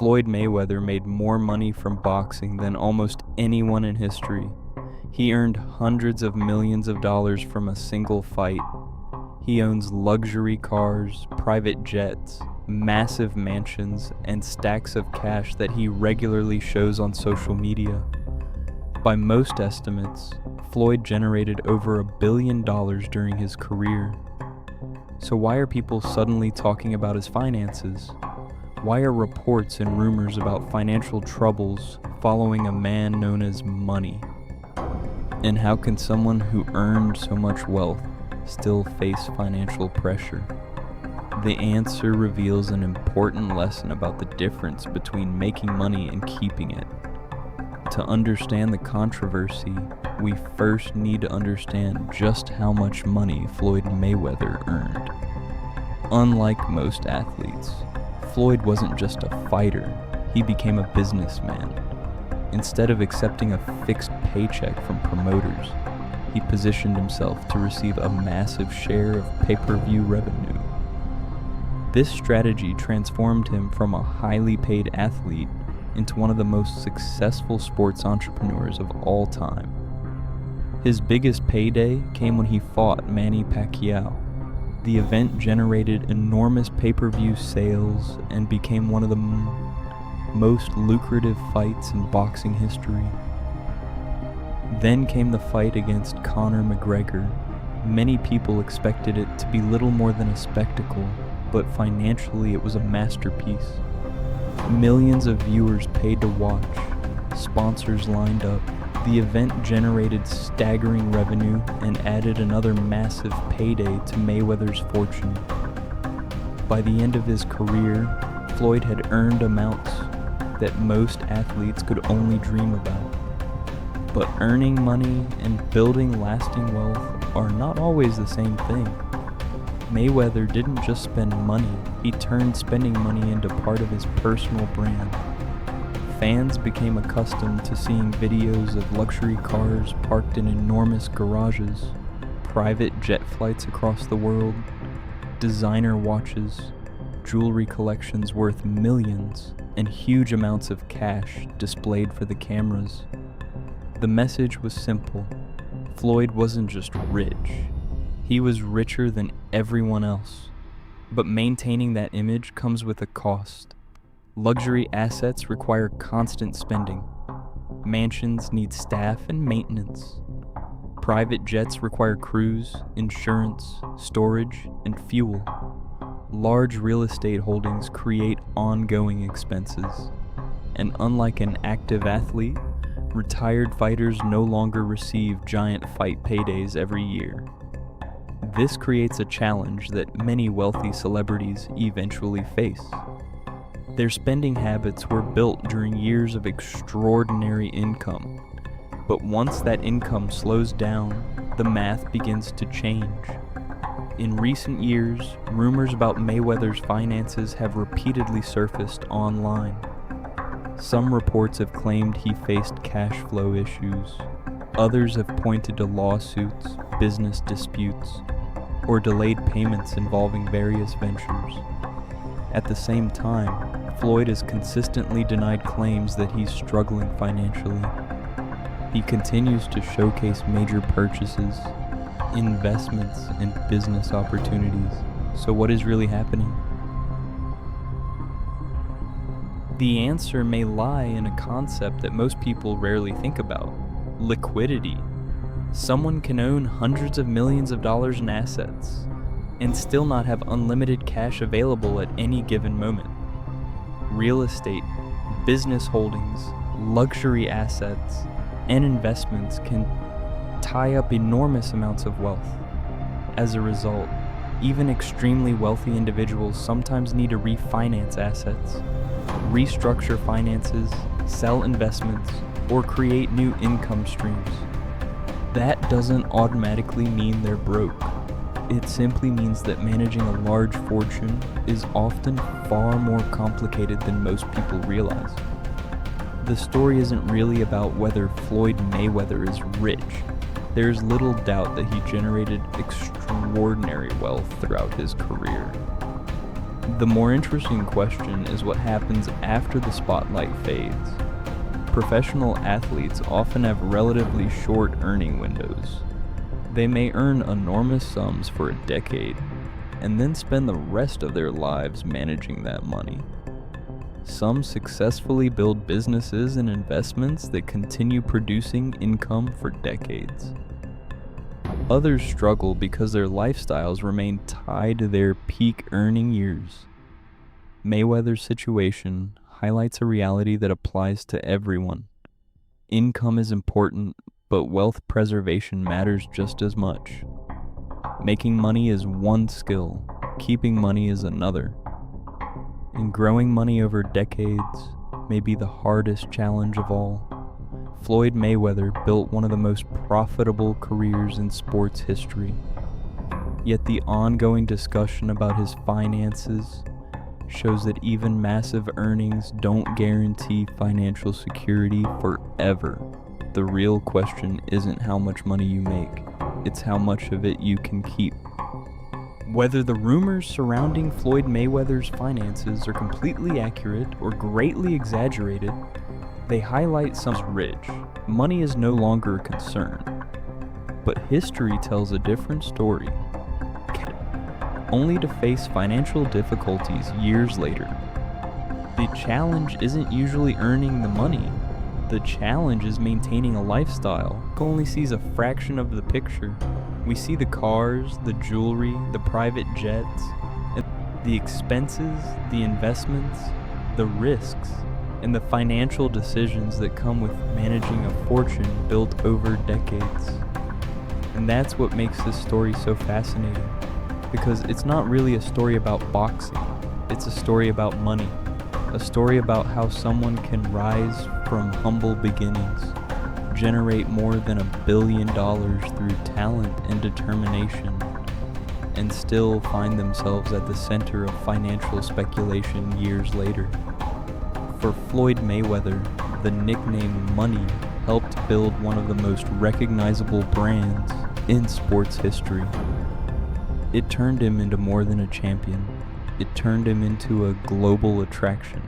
Floyd Mayweather made more money from boxing than almost anyone in history. He earned hundreds of millions of dollars from a single fight. He owns luxury cars, private jets, massive mansions, and stacks of cash that he regularly shows on social media. By most estimates, Floyd generated over $1 billion during his career. So why are people suddenly talking about his finances? Why are reports and rumors about financial troubles following a man known as money? And how can someone who earned so much wealth still face financial pressure? The answer reveals an important lesson about the difference between making money and keeping it. To understand the controversy, we first need to understand just how much money Floyd Mayweather earned. Unlike most athletes, Floyd wasn't just a fighter, he became a businessman. Instead of accepting a fixed paycheck from promoters, he positioned himself to receive a massive share of pay-per-view revenue. This strategy transformed him from a highly paid athlete into one of the most successful sports entrepreneurs of all time. His biggest payday came when he fought Manny Pacquiao. The event generated enormous pay-per-view sales and became one of the most lucrative fights in boxing history. Then came the fight against Conor McGregor. Many people expected it to be little more than a spectacle, but financially it was a masterpiece. Millions of viewers paid to watch, sponsors lined up. The event generated staggering revenue and added another massive payday to Mayweather's fortune. By the end of his career, Floyd had earned amounts that most athletes could only dream about. But earning money and building lasting wealth are not always the same thing. Mayweather didn't just spend money, he turned spending money into part of his personal brand. Fans became accustomed to seeing videos of luxury cars parked in enormous garages, private jet flights across the world, designer watches, jewelry collections worth millions, and huge amounts of cash displayed for the cameras. The message was simple. Floyd wasn't just rich. He was richer than everyone else. But maintaining that image comes with a cost. Luxury assets require constant spending. Mansions need staff and maintenance. Private jets require crews, insurance, storage, and fuel. Large real estate holdings create ongoing expenses. And unlike an active athlete, retired fighters no longer receive giant fight paydays every year. This creates a challenge that many wealthy celebrities eventually face. Their spending habits were built during years of extraordinary income, but once that income slows down, the math begins to change. In recent years, rumors about Mayweather's finances have repeatedly surfaced online. Some reports have claimed he faced cash flow issues. Others have pointed to lawsuits, business disputes, or delayed payments involving various ventures. At the same time, Floyd has consistently denied claims that he's struggling financially. He continues to showcase major purchases, investments, and business opportunities. So what is really happening? The answer may lie in a concept that most people rarely think about: liquidity. Someone can own hundreds of millions of dollars in assets and still not have unlimited cash available at any given moment. Real estate, business holdings, luxury assets, and investments can tie up enormous amounts of wealth. As a result, even extremely wealthy individuals sometimes need to refinance assets, restructure finances, sell investments, or create new income streams. That doesn't automatically mean they're broke. It simply means that managing a large fortune is often far more complicated than most people realize. The story isn't really about whether Floyd Mayweather is rich. There's little doubt that he generated extraordinary wealth throughout his career. The more interesting question is what happens after the spotlight fades. Professional athletes often have relatively short earning windows. They may earn enormous sums for a decade, and then spend the rest of their lives managing that money. Some successfully build businesses and investments that continue producing income for decades. Others struggle because their lifestyles remain tied to their peak earning years. Mayweather's situation highlights a reality that applies to everyone. Income is important, but wealth preservation matters just as much. Making money is one skill, keeping money is another. And growing money over decades may be the hardest challenge of all. Floyd Mayweather built one of the most profitable careers in sports history. Yet the ongoing discussion about his finances shows that even massive earnings don't guarantee financial security forever. The real question isn't how much money you make, it's how much of it you can keep. Whether the rumors surrounding Floyd Mayweather's finances are completely accurate or greatly exaggerated, they highlight someone's rich. Money is no longer a concern. But history tells a different story. Only to face financial difficulties years later. The challenge isn't usually earning the money. The challenge is maintaining a lifestyle. Only sees a fraction of the picture. We see the cars, the jewelry, the private jets, and the expenses, the investments, the risks, and the financial decisions that come with managing a fortune built over decades. And that's what makes this story so fascinating, because it's not really a story about boxing, it's a story about money, a story about how someone can rise from humble beginnings, generate more than $1 billion through talent and determination, and still find themselves at the center of financial speculation years later. For Floyd Mayweather, the nickname Money helped build one of the most recognizable brands in sports history. It turned him into more than a champion. It turned him into a global attraction.